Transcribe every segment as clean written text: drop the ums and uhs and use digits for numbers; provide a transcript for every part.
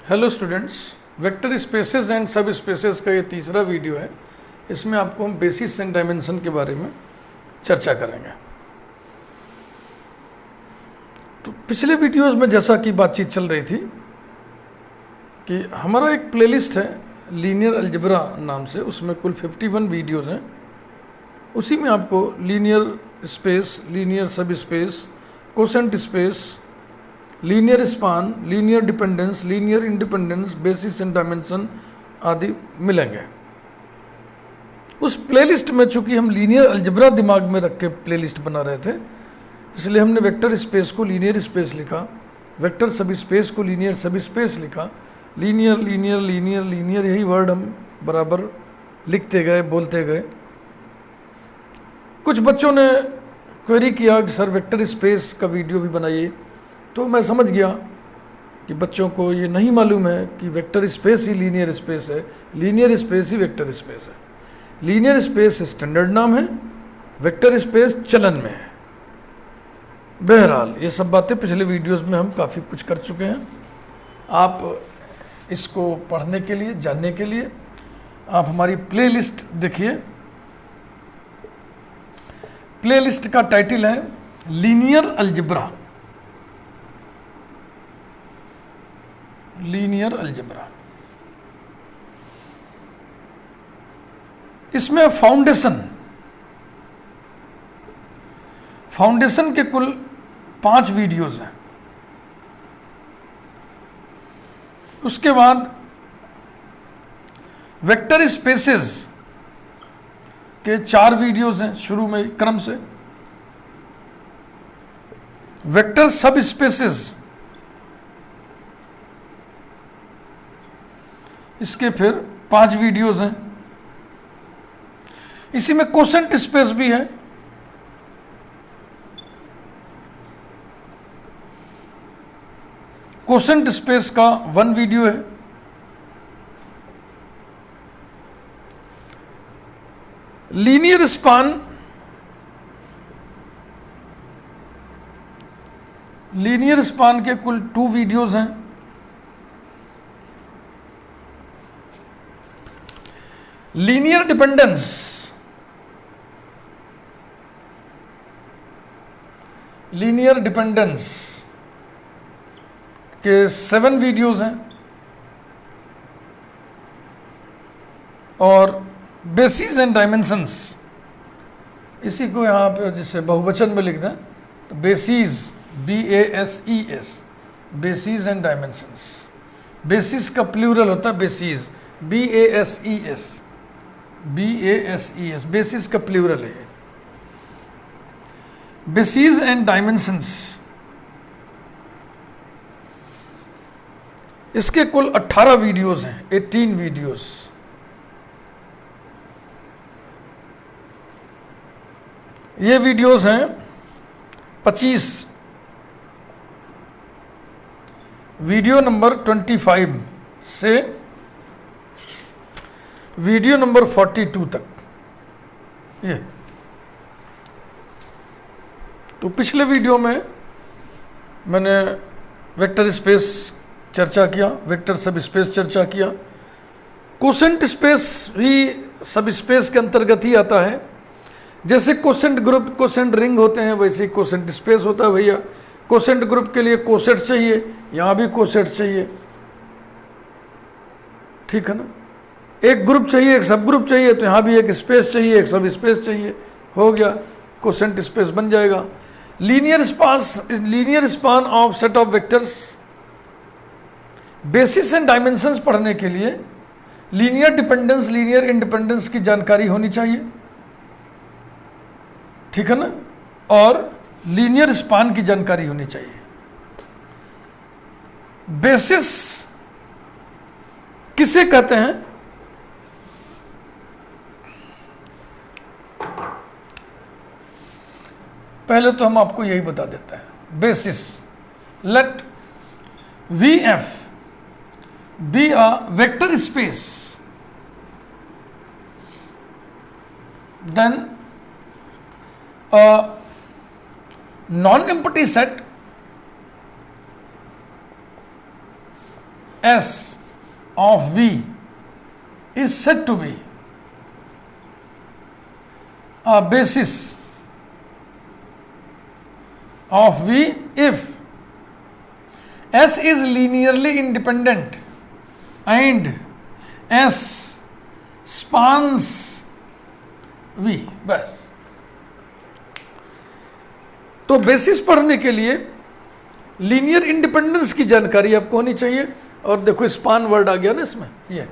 Hello students, vector spaces and सब spaces का ये तीसरा वीडियो है। इसमें आपको हम बेसिस एंड डायमेंशन के बारे में चर्चा करेंगे। तो पिछले वीडियोस में जैसा कि बातचीत चल रही थी कि हमारा एक प्लेलिस्ट है लीनियर अलजेब्रा नाम से, उसमें कुल 51 वीडियोस हैं। उसी में आपको लीनियर स्पेस, लीनियर सब space, quotient space, linear span, linear dependence, linear independence, basis and dimension आदि मिलेंगे। उस प्लेलिस्ट में चूंकि हम लीनियर अलजेब्रा दिमाग में रख के प्लेलिस्ट बना रहे थे, इसलिए हमने वेक्टर स्पेस को लीनियर स्पेस लिखा, वेक्टर सब स्पेस को लीनियर सब स्पेस लिखा। लीनियर लीनियर लीनियर लीनियर यही वर्ड हम बराबर लिखते गए, बोलते गए। कुछ बच्चों ने क्वेरी किया कि सर वेक्टर स्पेस का वीडियो भी बनाइए, तो मैं समझ गया कि बच्चों को ये नहीं मालूम है कि वेक्टर स्पेस ही लीनियर स्पेस है, लीनियर स्पेस ही वेक्टर स्पेस है। लीनियर स्पेस स्टैंडर्ड नाम है, वेक्टर स्पेस चलन में है। बहरहाल ये सब बातें पिछले वीडियोस में हम काफ़ी कुछ कर चुके हैं। आप इसको पढ़ने के लिए, जानने के लिए आप हमारी प्लेलिस्ट देखिए। प्लेलिस्ट का टाइटल है लीनियर अलजेब्रा। लीनियर अलजेब्रा, इसमें फाउंडेशन के कुल 5 वीडियोस हैं। उसके बाद वेक्टर स्पेसेस के 4 वीडियोस हैं शुरू में क्रम से। वेक्टर सब स्पेसेस, इसके फिर 5 वीडियोस हैं। इसी में कोसेंट स्पेस भी है। कोसेंट स्पेस का 1 वीडियो है। लीनियर स्पान, लीनियर स्पान के कुल 2 वीडियोस हैं। लीनियर डिपेंडेंस, लीनियर डिपेंडेंस के 7 वीडियोस हैं। और बेसिस एंड डायमेंशंस, इसी को यहाँ पे जैसे बहुवचन में लिख दें तो basis, BASES, basis and dimensions. Basis का प्लूरल होता है बेसिस, BASES, BASES, बेसिस का प्लूरल है। बेसिस एंड डायमेंशंस, इसके कुल 18 वीडियोस हैं, 18 वीडियोस। ये वीडियोस हैं 25, वीडियो नंबर 25 से वीडियो नंबर 42 तक। ये तो पिछले वीडियो में मैंने वेक्टर स्पेस चर्चा किया, वेक्टर सब स्पेस चर्चा किया। कोसेंट स्पेस भी सब स्पेस के अंतर्गत ही आता है। जैसे कोसेंट ग्रुप, कोसेंट रिंग होते हैं, वैसे ही कोसेंट स्पेस होता है भैया। कोसेंट ग्रुप के लिए कोसेट चाहिए, यहाँ भी कोसेट चाहिए, ठीक है ना। एक ग्रुप चाहिए, एक सब ग्रुप चाहिए, तो यहाँ भी एक स्पेस चाहिए, एक सब स्पेस चाहिए, हो गया, कोसेंट स्पेस बन जाएगा। Linear span of set of vectors. Basis and dimensions पढ़ने के लिए लीनियर डिपेंडेंस, लीनियर इंडिपेंडेंस की जानकारी होनी चाहिए, ठीक है ना। और लीनियर स्पान की जानकारी होनी चाहिए। बेसिस किसे कहते हैं? पहले तो हम आपको यही बता देते हैं। Basis, let VF be a vector space, then a non-empty set S of V is said to be a basis of V if S is linearly independent and S spans V। बस। तो basis पढ़ने के लिए linear independence की जानकारी आपको होनी चाहिए। और देखो स्पान वर्ड आ गया ना इसमें, ये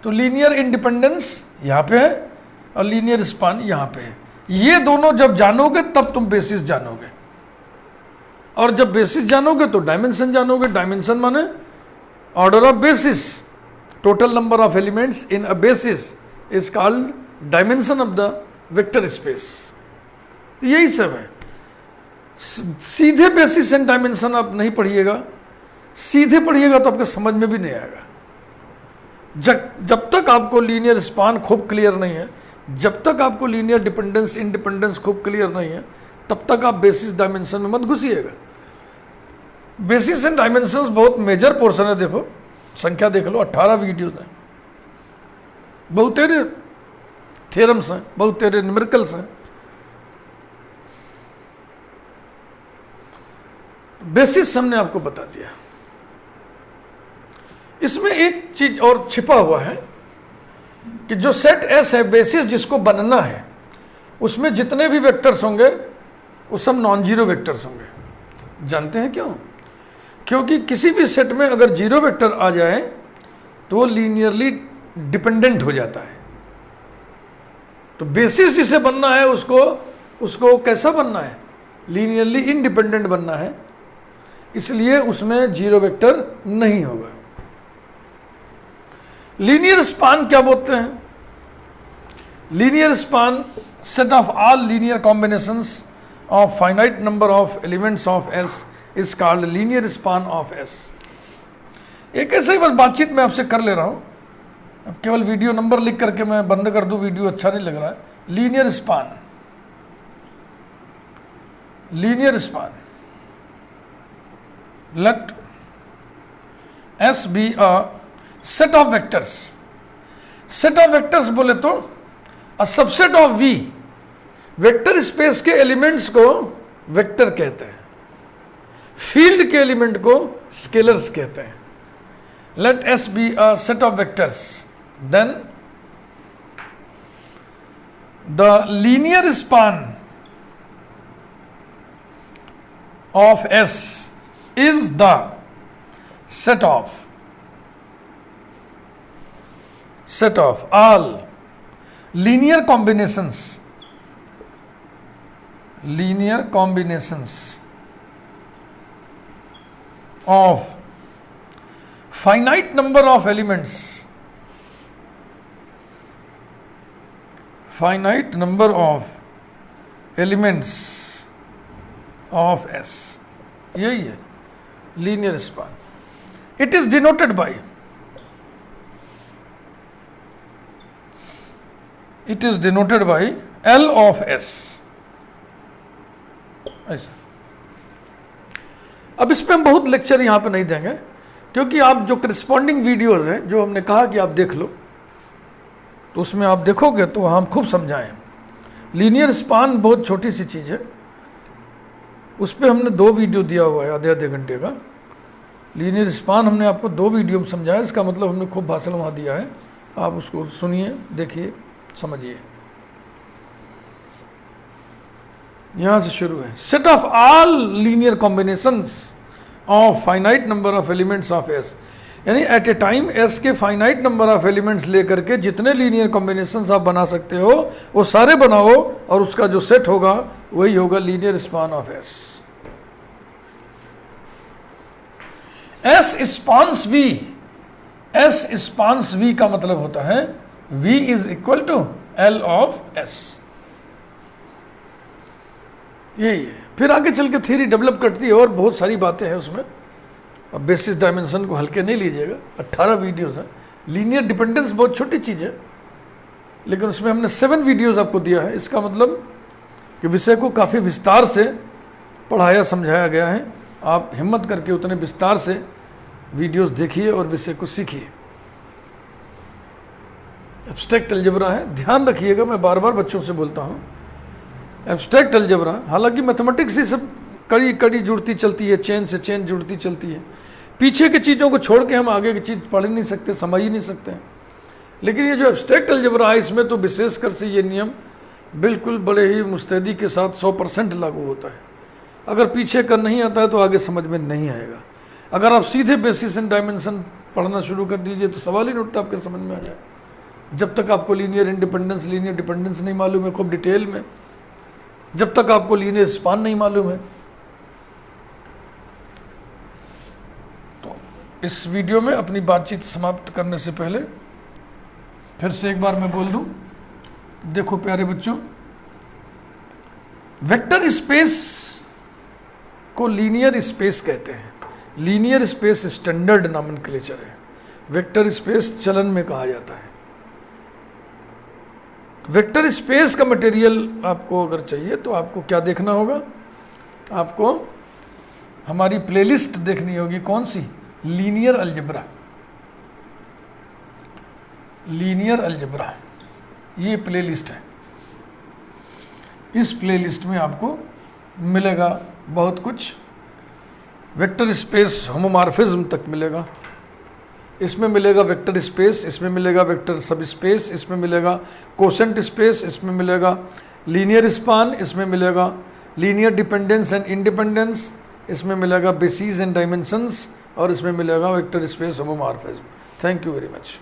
तो लीनियर इंडिपेंडेंस यहाँ पे है और लीनियर स्पान यहाँ पे है। ये दोनों जब जानोगे तब तुम बेसिस जानोगे, और जब बेसिस जानोगे तो डायमेंशन जानोगे। डायमेंशन माने order of basis, total number of elements in a basis is called dimension of the vector space. यही सब है। सीधे बेसिस एंड डायमेंशन आप नहीं पढ़िएगा, सीधे पढ़िएगा तो आपको समझ में भी नहीं आएगा। जब तक आपको लीनियर स्पान खूब क्लियर नहीं है, जब तक आपको लीनियर डिपेंडेंस इंडिपेंडेंस खूब क्लियर नहीं है, तब तक आप बेसिस डायमेंशन में मत घुसिएगा। बेसिस एंड डायमेंशंस बहुत मेजर पोर्शन है। देखो संख्या देख लो, 18 वीडियोज हैं, बहुत तेरे थ्योरम्स हैं, बहुत तेरे न्यूमेरिकल्स हैं। बेसिस हमने आपको बता दिया। इसमें एक चीज और छिपा हुआ है कि जो सेट एस है, बेसिस जिसको बनना है, उसमें जितने भी वेक्टर्स होंगे वो सब नॉन जीरो वेक्टर्स होंगे। जानते हैं क्यों? क्योंकि किसी भी सेट में अगर जीरो वेक्टर आ जाए तो वो लीनियरली डिपेंडेंट हो जाता है। तो बेसिस जिसे बनना है उसको कैसा बनना है? लीनियरली इंडिपेंडेंट बनना है, इसलिए उसमें जीरो वेक्टर नहीं होगा। लीनियर स्पान क्या बोलते हैं? Linear span set of all linear combinations of finite number of elements of S is called linear span of S. एक ऐसे ही बस बातचीत मैं आपसे कर ले रहा हूं, अब केवल वीडियो नंबर लिख करके मैं बंद कर दूं, वीडियो अच्छा नहीं लग रहा है। Linear span, linear span, let S be a set of vectors. Set of vectors बोले तो a subset of V. Vector space के एलिमेंट्स को वेक्टर कहते हैं, फील्ड के एलिमेंट को स्केलर्स कहते हैं। Let S be a set of vectors, then the linear span of S is the set of all linear combinations of finite number of elements of S। यही है linear span. It is denoted by L of S। ऐसा। अब इसमें हम बहुत lecture यहाँ पे नहीं देंगे, क्योंकि आप जो करस्पॉन्डिंग वीडियोस हैं जो हमने कहा कि आप देख लो, तो उसमें आप देखोगे तो हम खूब समझाएं। लीनियर स्पान बहुत छोटी सी चीज़ है, उस पर हमने 2 वीडियो दिया हुआ है, आधे घंटे का। लीनियर स्पान हमने आपको 2 वीडियो में समझाया, इसका मतलब हमने खूब भाषण वहाँ दिया है। आप उसको सुनिए, देखिए, समझिए। यहाँ से शुरू है। Set of all linear combinations of finite number of elements of S, यानी एट ए टाइम एस के फाइनाइट नंबर ऑफ एलिमेंट्स लेकर के जितने लीनियर कॉम्बिनेशंस आप बना सकते हो वो सारे बनाओ, और उसका जो सेट होगा वही होगा linear span of S. S spans V, S spans V का मतलब होता है V is equal to L of S। यही है। फिर आगे चल के थ्योरी डेवलप करती है और बहुत सारी बातें हैं उसमें। अब बेसिस डायमेंशन को हल्के नहीं लीजिएगा, 18 वीडियोस हैं। लीनियर डिपेंडेंस बहुत छोटी चीज़ है, लेकिन उसमें हमने 7 वीडियोस आपको दिया है। इसका मतलब कि विषय को काफ़ी विस्तार से पढ़ाया समझाया गया है। आप हिम्मत करके उतने विस्तार से वीडियोस देखिए और विषय को सीखिए। एब्स्ट्रैक्ट अलजेब्रा है, ध्यान रखिएगा, मैं बार बार बच्चों से बोलता हूँ, एब्स्ट्रैक्ट अलजेब्रा, हालांकि मैथमेटिक्स से सब कड़ी कड़ी जुड़ती चलती है, चेन से चेन जुड़ती चलती है, पीछे की चीज़ों को छोड़ के हम आगे की चीज़ पढ़ ही नहीं सकते, समझ ही नहीं सकते हैं। लेकिन ये जो एब्स्ट्रैक्ट अलजेब्रा है, इसमें तो विशेषकर से ये नियम बिल्कुल बड़े ही मुस्तैदी के साथ 100% लागू होता है। अगर पीछे का नहीं आता है तो आगे समझ में नहीं आएगा। अगर आप सीधे बेसिस एंड डायमेंशन पढ़ना शुरू कर दीजिए तो सवाल ही नहीं उठता आपके समझ में आ जाए, जब तक आपको लीनियर इंडिपेंडेंस, लीनियर डिपेंडेंस नहीं मालूम है खूब डिटेल में, जब तक आपको लीनियर स्पान नहीं मालूम है। तो इस वीडियो में अपनी बातचीत समाप्त करने से पहले फिर से एक बार मैं बोल दूं, देखो प्यारे बच्चों, वेक्टर स्पेस को लीनियर स्पेस कहते हैं। लीनियर स्पेस स्टैंडर्ड नॉमेनक्लेचर है, वेक्टर स्पेस चलन में कहा जाता है। वेक्टर स्पेस का मटेरियल आपको अगर चाहिए तो आपको क्या देखना होगा, आपको हमारी प्लेलिस्ट देखनी होगी। कौन सी? Linear algebra. लीनियर अलजेब्रा ये प्लेलिस्ट है। इस प्लेलिस्ट में आपको मिलेगा बहुत कुछ, वेक्टर स्पेस होमोमॉर्फिज्म तक मिलेगा, इसमें मिलेगा वेक्टर स्पेस, इसमें मिलेगा वेक्टर सब स्पेस, इसमें मिलेगा कोसेंट स्पेस, इसमें मिलेगा लीनियर स्पान, इसमें मिलेगा लीनियर डिपेंडेंस एंड इंडिपेंडेंस, इसमें मिलेगा बेसिस एंड डायमेंशंस, और इसमें मिलेगा vector space homomorphism. Thank you very much.